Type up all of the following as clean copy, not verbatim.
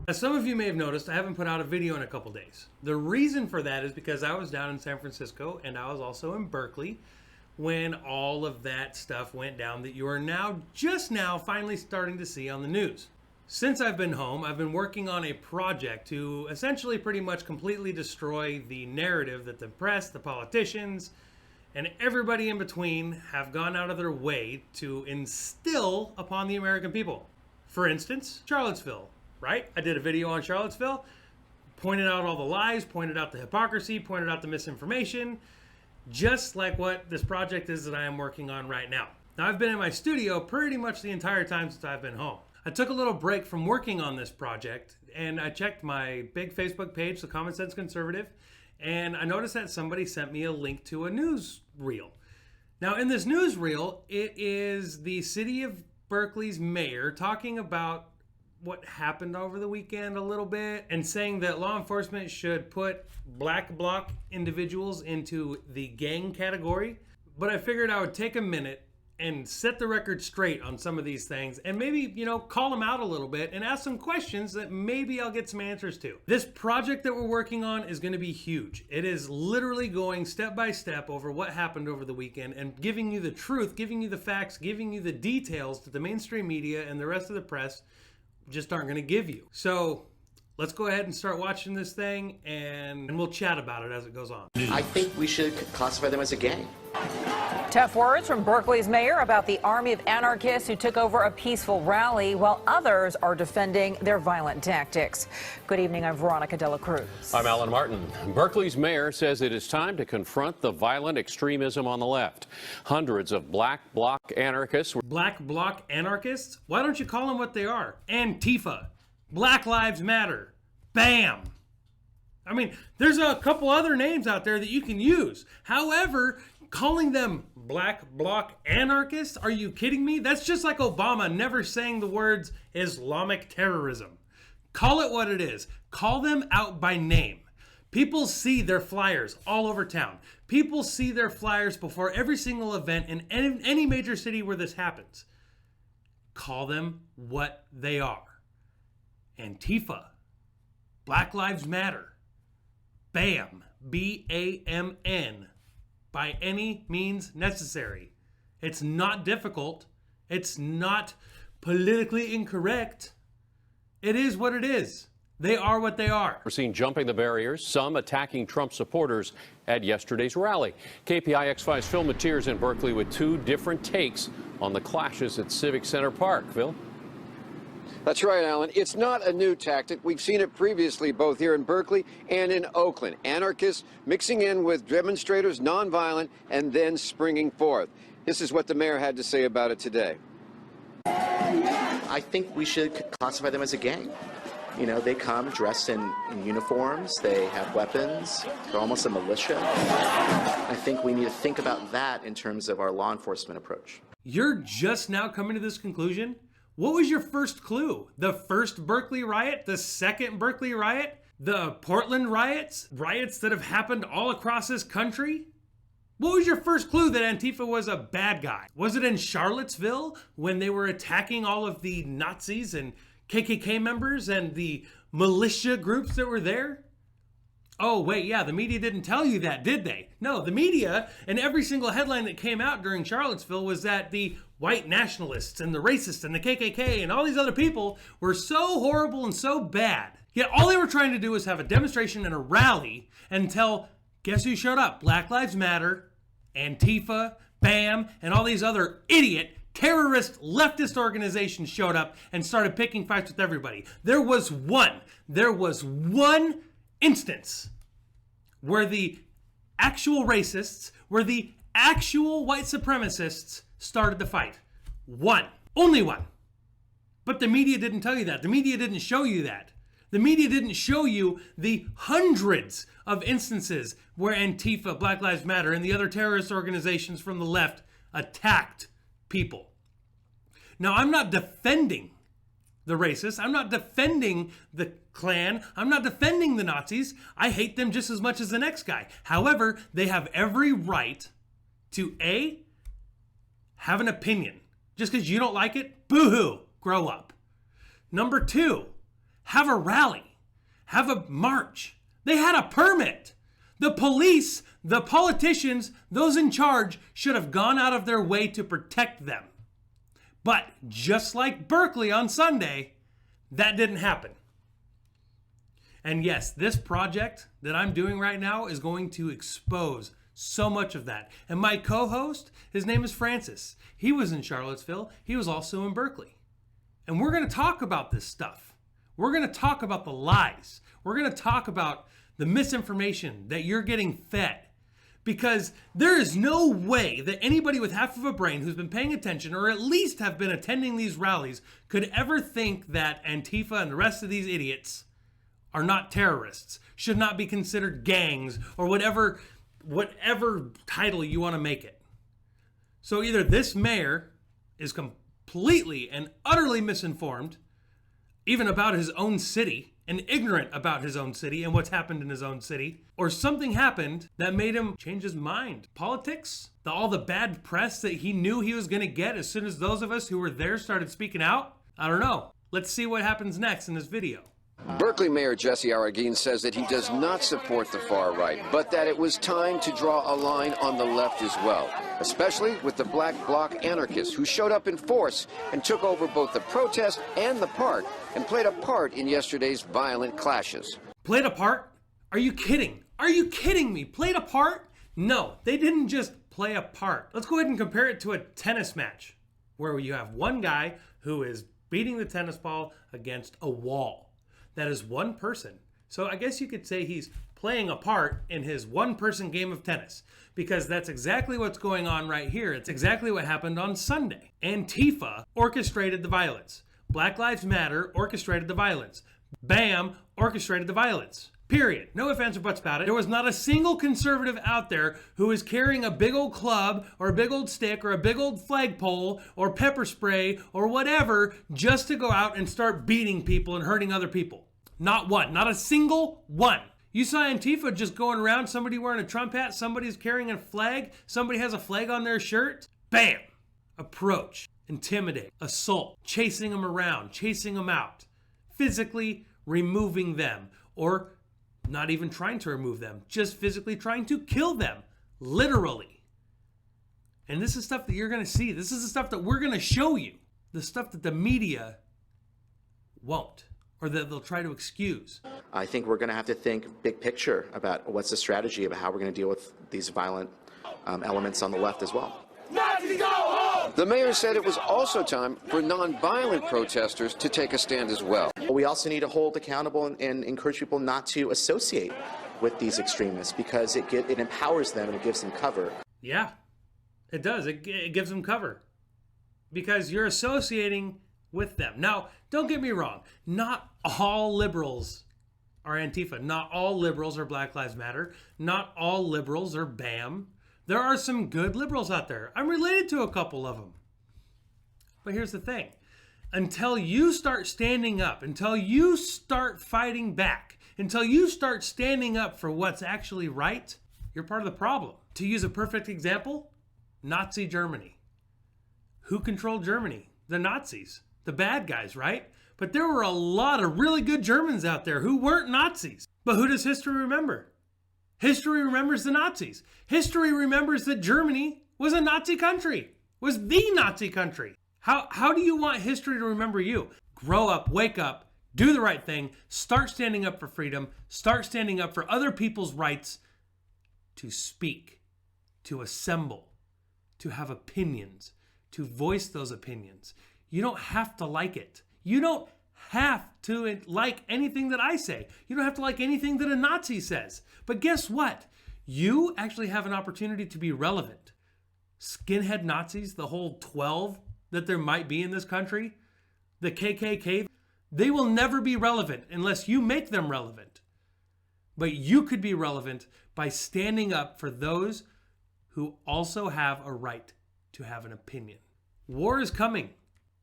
As some of you may have noticed, I haven't put out a video in a couple days. The reason for that is because I was down in San Francisco and I was also in Berkeley when all of that stuff went down that you are now, just now, finally starting to see on the news. Since I've been home, I've been working on a project to essentially pretty much completely destroy the narrative that the press, the politicians, and everybody in between have gone out of their way to instill upon the American people. For instance, Charlottesville. Right? I did a video on Charlottesville, pointed out all the lies, pointed out the hypocrisy, pointed out the misinformation, just like what this project is that I am working on right now. Now, I've been in my studio pretty much the entire time since I've been home. I took a little break from working on this project and I checked my big Facebook page, The Common Sense Conservative, and I noticed that somebody sent me a link to a news reel. Now, in this news reel, it is the city of Berkeley's mayor talking about what happened over the weekend a little bit and saying that law enforcement should put black bloc individuals into the gang category. But I figured I would take a minute and set the record straight on some of these things and maybe, call them out a little bit and ask some questions that maybe I'll get some answers to. This project that we're working on is going to be huge. It is literally going step by step over what happened over the weekend and giving you the truth, giving you the facts, giving you the details that the mainstream media and the rest of the press just aren't going to give you. So let's go ahead and start watching this thing and we'll chat about it as it goes on. I think we should classify them as a gang. Tough words from Berkeley's mayor about the army of anarchists who took over a peaceful rally while others are defending their violent tactics. Good evening, I'm Veronica Dela Cruz. I'm Alan Martin. Berkeley's mayor says it is time to confront the violent extremism on the left. Hundreds of black bloc anarchists. Black bloc anarchists? Why don't you call them what they are? Antifa. Black Lives Matter. BAM. I mean, there's a couple other names out there that you can use. However, calling them black bloc anarchists? Are you kidding me? That's just like Obama never saying the words Islamic terrorism. Call it what it is. Call them out by name. People see their flyers all over town. People see their flyers before every single event in any major city where this happens. Call them what they are. Antifa. Black Lives Matter. BAM. B-A-M-N. By any means necessary. It's not difficult. It's not politically incorrect. It is what it is. They are what they are. We're seeing jumping the barriers, some attacking Trump supporters at yesterday's rally. KPIX5's Phil Mateers in Berkeley with two different takes on the clashes at Civic Center Park. Phil? That's right, Alan. It's not a new tactic. We've seen it previously both here in Berkeley and in Oakland. Anarchists mixing in with demonstrators, nonviolent, and then springing forth. This is what the mayor had to say about it today. I think we should classify them as a gang. They come dressed in uniforms, they have weapons, they're almost a militia. I think we need to think about that in terms of our law enforcement approach. You're just now coming to this conclusion? What was your first clue? The first Berkeley riot? The second Berkeley riot? The Portland riots? Riots that have happened all across this country? What was your first clue that Antifa was a bad guy? Was it in Charlottesville when they were attacking all of the Nazis and KKK members and the militia groups that were there? Oh, wait, yeah, the media didn't tell you that, did they? No, the media and every single headline that came out during Charlottesville was that the white nationalists and the racists and the KKK and all these other people were so horrible and so bad. Yet all they were trying to do was have a demonstration and a rally and tell, guess who showed up? Black Lives Matter, Antifa, BAM, and all these other idiot terrorist leftist organizations showed up and started picking fights with everybody. There was one instance where the actual racists, where the actual white supremacists started the fight. One. Only one. But the media didn't tell you that. The media didn't show you that. The media didn't show you the hundreds of instances where Antifa, Black Lives Matter, and the other terrorist organizations from the left attacked people. Now, I'm not defending the racists. I'm not defending the Klan. I'm not defending the Nazis. I hate them just as much as the next guy. However, they have every right to A, have an opinion. Just because you don't like it, boo-hoo, grow up. Number two, have a rally, have a march. They had a permit. The police, the politicians, those in charge should have gone out of their way to protect them. But just like Berkeley on Sunday, that didn't happen. And yes, this project that I'm doing right now is going to expose so much of that. And my co-host, his name is Francis. He was in Charlottesville. He was also in Berkeley. And we're going to talk about this stuff. We're going to talk about the lies. We're going to talk about the misinformation that you're getting fed. Because there is no way that anybody with half of a brain who's been paying attention or at least have been attending these rallies could ever think that Antifa and the rest of these idiots are not terrorists, should not be considered gangs, or whatever title you want to make it. So either this mayor is completely and utterly misinformed, even about his own city, and ignorant about his own city and what's happened in his own city, or something happened that made him change his mind. Politics, all the bad press that he knew he was going to get as soon as those of us who were there started speaking out. I don't know. Let's see what happens next in this video. Berkeley Mayor Jesse Arreguín says that he does not support the far right, but that it was time to draw a line on the left as well, especially with the Black Bloc anarchists who showed up in force and took over both the protest and the park and played a part in yesterday's violent clashes. Played a part? Are you kidding? Are you kidding me? Played a part? No, they didn't just play a part. Let's go ahead and compare it to a tennis match where you have one guy who is beating the tennis ball against a wall. That is one person. So I guess you could say he's playing a part in his one-person game of tennis, because that's exactly what's going on right here. It's exactly what happened on Sunday. Antifa orchestrated the violence. Black Lives Matter orchestrated the violence. BAM orchestrated the violence. Period. No ifs, ands, or buts about it. There was not a single conservative out there who is carrying a big old club or a big old stick or a big old flagpole or pepper spray or whatever just to go out and start beating people and hurting other people. Not one. Not a single one. You saw Antifa just going around, somebody wearing a Trump hat, somebody's carrying a flag, somebody has a flag on their shirt. Bam! Approach, intimidate, assault, chasing them around, chasing them out, physically removing them, or not even trying to remove them, just physically trying to kill them, literally. And this is stuff that you're going to see. This is the stuff that we're going to show you. The stuff that the media won't, or that they'll try to excuse. I think we're going to have to think big picture about what's the strategy about how we're going to deal with these violent elements on the left as well. The mayor said it was also time for nonviolent protesters to take a stand as well. We also need to hold accountable and encourage people not to associate with these extremists, because it empowers them and it gives them cover. Yeah, it does. It gives them cover because you're associating with them. Now, don't get me wrong. Not all liberals are Antifa. Not all liberals are Black Lives Matter. Not all liberals are BAM. There are some good liberals out there. I'm related to a couple of them. But here's the thing. Until you start standing up, until you start fighting back, until you start standing up for what's actually right, you're part of the problem. To use a perfect example, Nazi Germany. Who controlled Germany? The Nazis. The bad guys, right? But there were a lot of really good Germans out there who weren't Nazis. But who does history remember? History remembers the Nazis. History remembers that Germany was a Nazi country, was the Nazi country. How do you want history to remember you? Grow up, wake up, do the right thing, start standing up for freedom, start standing up for other people's rights to speak, to assemble, to have opinions, to voice those opinions. You don't have to like it. You don't have to like anything that I say. You don't have to like anything that a Nazi says. But guess what? You actually have an opportunity to be relevant. Skinhead Nazis, the whole 12 that there might be in this country, the KKK, they will never be relevant unless you make them relevant. But you could be relevant by standing up for those who also have a right to have an opinion. War is coming.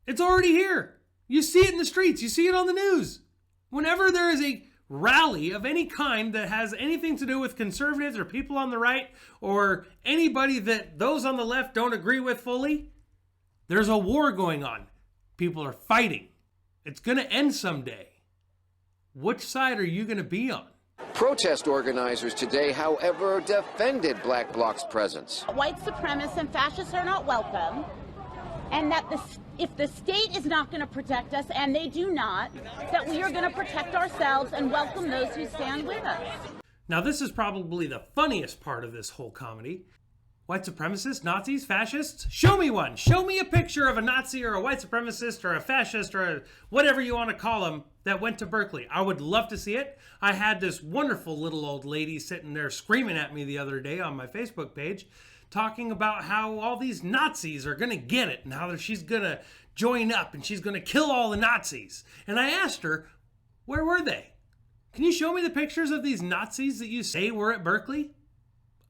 It's already here. You see it in the streets. You see it on the news. Whenever there is a rally of any kind that has anything to do with conservatives or people on the right or anybody that those on the left don't agree with fully, there's a war going on. People are fighting. It's going to end someday. Which side are you going to be on? Protest organizers today, however, defended Black Bloc's presence. White supremacists and fascists are not welcome, and that if the state is not going to protect us, and they do not, that we are going to protect ourselves and welcome those who stand with us. Now, this is probably the funniest part of this whole comedy. White supremacists, Nazis, fascists? Show me one. Show me a picture of a Nazi or a white supremacist or a fascist or whatever you want to call them that went to Berkeley. I would love to see it. I had this wonderful little old lady sitting there screaming at me the other day on my Facebook page, talking about how all these Nazis are going to get it and how she's going to join up and she's going to kill all the Nazis. And I asked her, where were they? Can you show me the pictures of these Nazis that you say were at Berkeley?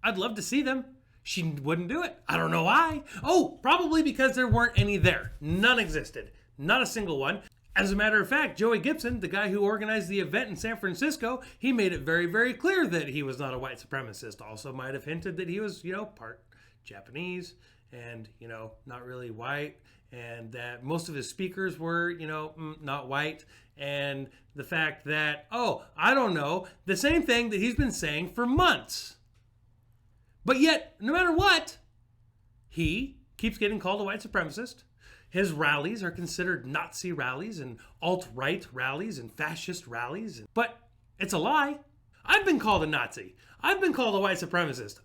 I'd love to see them. She wouldn't do it. I don't know why. Oh, probably because there weren't any there. None existed. Not a single one. As a matter of fact, Joey Gibson, the guy who organized the event in San Francisco, he made it very, very clear that he was not a white supremacist. Also might have hinted that he was, part Japanese and, not really white, and that most of his speakers were, not white. And the fact that, the same thing that he's been saying for months. But yet, no matter what, he keeps getting called a white supremacist. His rallies are considered Nazi rallies and alt-right rallies and fascist rallies. But it's a lie. I've been called a Nazi. I've been called a white supremacist.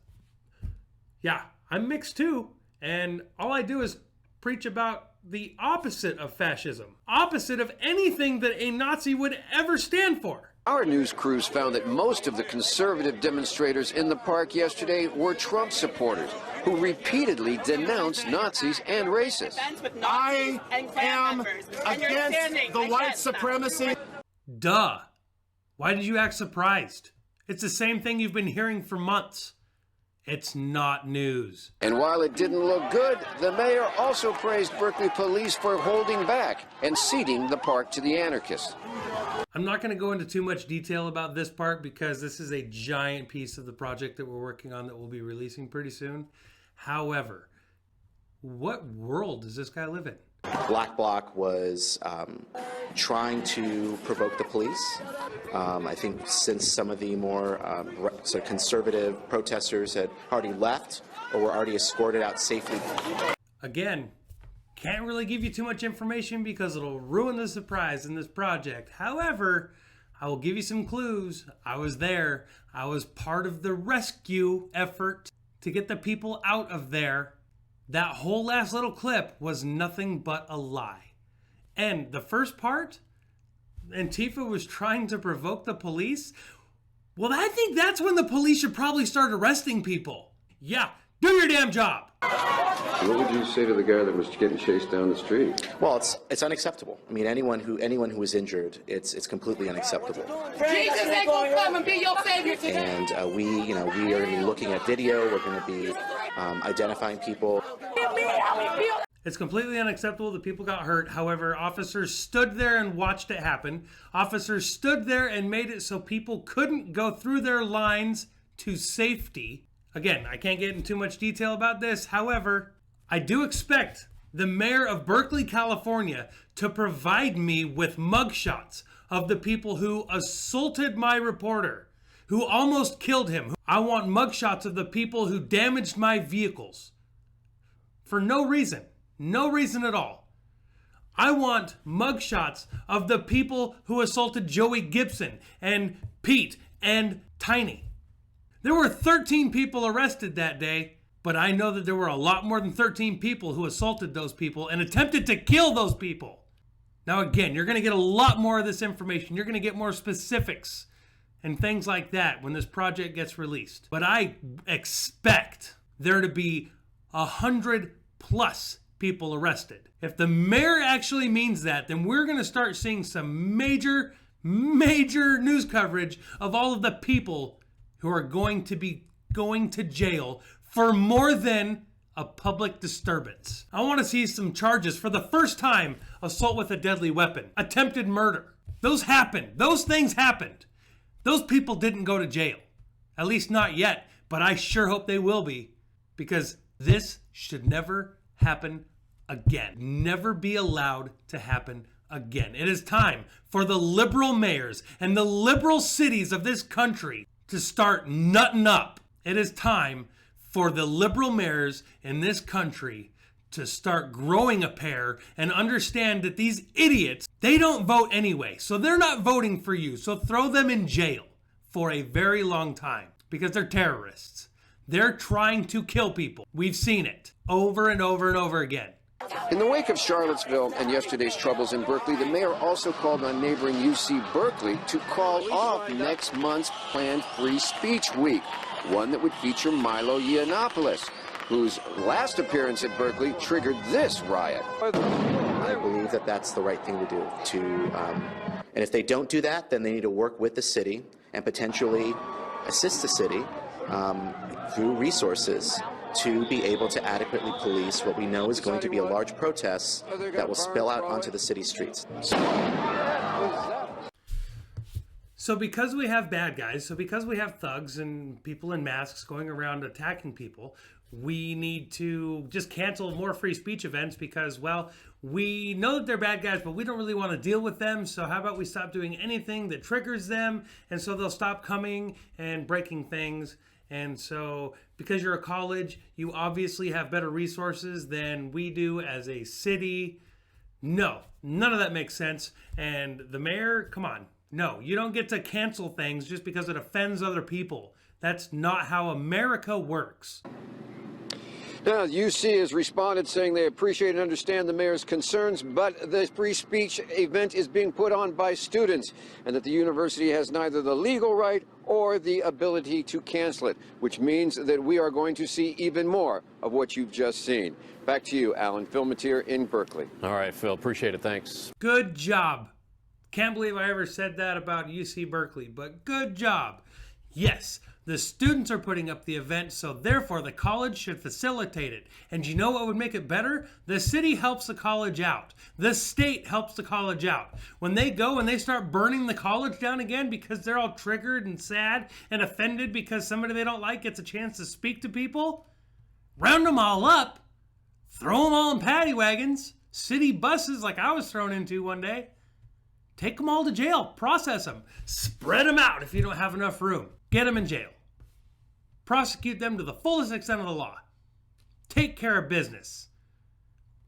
Yeah, I'm mixed too. And all I do is preach about the opposite of fascism. Opposite of anything that a Nazi would ever stand for. Our news crews found that most of the conservative demonstrators in the park yesterday were Trump supporters who repeatedly denounced Nazis and racists. I am against the white supremacy. Duh. Why did you act surprised? It's the same thing you've been hearing for months. It's not news. And while it didn't look good, the mayor also praised Berkeley police for holding back and ceding the park to the anarchists. I'm not going to go into too much detail about this part because this is a giant piece of the project that we're working on that we'll be releasing pretty soon. However, what world does this guy live in? Black Bloc was trying to provoke the police. I think since some of the more sort of conservative protesters had already left or were already escorted out safely. Again, can't really give you too much information because it'll ruin the surprise in this project. However, I will give you some clues. I was there. I was part of the rescue effort to get the people out of there. That whole last little clip was nothing but a lie. And the first part, Antifa was trying to provoke the police. Well, I think that's when the police should probably start arresting people. Yeah, do your damn job. What would you say to the guy that was getting chased down the street? Well, it's unacceptable. I mean, anyone who was injured, it's completely unacceptable. Jesus ain't gonna come and be your savior today. And we are going to be looking at video. We're going to be identifying people. It's completely unacceptable that people got hurt. However, officers stood there and watched it happen. Officers stood there and made it so people couldn't go through their lines to safety. Again, I can't get into too much detail about this. However, I do expect the mayor of Berkeley, California, to provide me with mugshots of the people who assaulted my reporter, who almost killed him. I want mugshots of the people who damaged my vehicles for no reason at all. I want mugshots of the people who assaulted Joey Gibson and Pete and Tiny. There were 13 people arrested that day, but I know that there were a lot more than 13 people who assaulted those people and attempted to kill those people. Now again, you're going to get a lot more of this information. You're going to get more specifics and things like that when this project gets released. But I expect there to be 100+ people arrested. If the mayor actually means that, then we're going to start seeing some major news coverage of all of the people who are going to be going to jail for more than a public disturbance. I want to see some charges for the first time: assault with a deadly weapon, attempted murder. Those happened. Those things happened. Those people didn't go to jail. At least not yet, but I sure hope they will be, because this should never happen again. Never be allowed to happen again. It is time for the liberal mayors and the liberal cities of this country to start nutting up. It is time for the liberal mayors in this country to start growing a pair and understand that these idiots, they don't vote anyway. So they're not voting for you. So throw them in jail for a very long time because they're terrorists. They're trying to kill people. We've seen it over and over and over again. In the wake of Charlottesville and yesterday's troubles in Berkeley, the mayor also called on neighboring UC Berkeley to call off next month's planned Free Speech Week, one that would feature Milo Yiannopoulos, whose last appearance at Berkeley triggered this riot. I believe that that's the right thing to do. And if they don't do that, then they need to work with the city and potentially assist the city through resources to be able to adequately police what we know is going to be a large protest that will spill out onto the city streets. So because we have bad guys, so because we have thugs and people in masks going around attacking people, we need to just cancel more free speech events because, well, we know that they're bad guys, but we don't really want to deal with them. So how about we stop doing anything that triggers them? And so they'll stop coming and breaking things. And so because you're a college, you obviously have better resources than we do as a city. No, none of that makes sense. And the mayor, come on. No, you don't get to cancel things just because it offends other people. That's not how America works. Now, UC has responded saying they appreciate and understand the mayor's concerns, but the free speech event is being put on by students, and that the university has neither the legal right or the ability to cancel it, which means that we are going to see even more of what you've just seen. Back to you, Alan. Phil Matier in Berkeley. All right, Phil. Appreciate it. Thanks. Good job. Can't believe I ever said that about UC Berkeley, but good job. Yes, the students are putting up the event, so therefore the college should facilitate it. And you know what would make it better? The city helps the college out. The state helps the college out. When they go and they start burning the college down again because they're all triggered and sad and offended because somebody they don't like gets a chance to speak to people, round them all up, throw them all in paddy wagons, city buses like I was thrown into one day. Take them all to jail, process them, spread them out if you don't have enough room. Get them in jail. Prosecute them to the fullest extent of the law. Take care of business.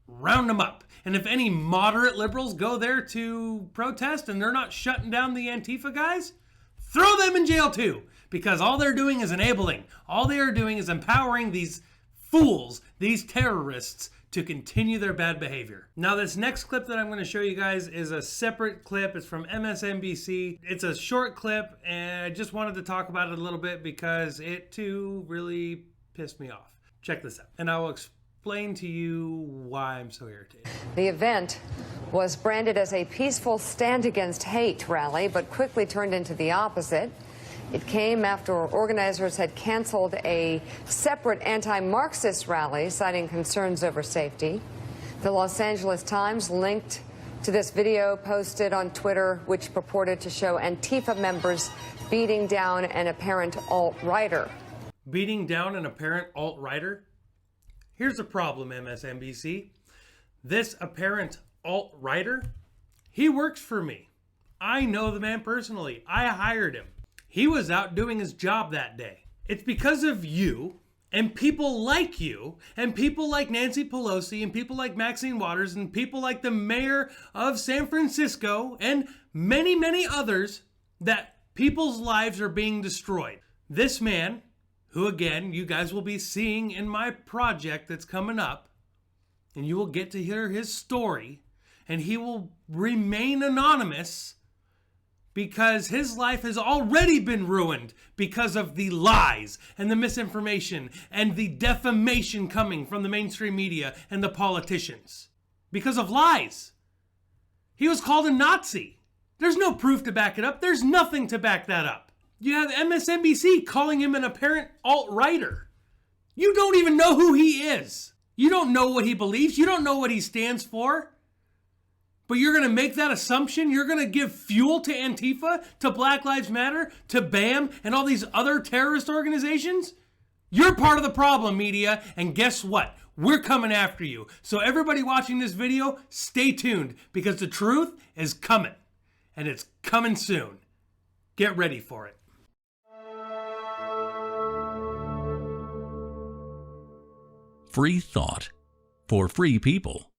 Round them up. And if any moderate liberals go there to protest and they're not shutting down the Antifa guys, throw them in jail too. Because all they're doing is enabling. All they are doing is empowering these fools, these terrorists, to continue their bad behavior. Now, this next clip that I'm going to show you guys is a separate clip. It's from MSNBC. It's a short clip, and I just wanted to talk about it a little bit because it too really pissed me off. Check this out, and I will explain to you why I'm so irritated. The event was branded as a peaceful stand against hate rally, but quickly turned into the opposite. It came after organizers had canceled a separate anti-Marxist rally, citing concerns over safety. The Los Angeles Times linked to this video posted on Twitter, which purported to show Antifa members beating down an apparent alt-righter. Beating down an apparent alt-righter? Here's the problem, MSNBC. This apparent alt-righter, he works for me. I know the man personally. I hired him. He was out doing his job that day. It's because of you and people like you and people like Nancy Pelosi and people like Maxine Waters and people like the mayor of San Francisco and many, many others that people's lives are being destroyed. This man, who again, you guys will be seeing in my project that's coming up, and you will get to hear his story, and he will remain anonymous because his life has already been ruined because of the lies and the misinformation and the defamation coming from the mainstream media and the politicians. Because of lies. He was called a Nazi. There's no proof to back it up. There's nothing to back that up. You have MSNBC calling him an apparent alt-righter. You don't even know who he is. You don't know what he believes. You don't know what he stands for. But you're going to make that assumption? You're going to give fuel to Antifa, to Black Lives Matter, to BAM, and all these other terrorist organizations? You're part of the problem, media, and guess what? We're coming after you. So everybody watching this video, stay tuned, because the truth is coming, and it's coming soon. Get ready for it. Free thought for free people.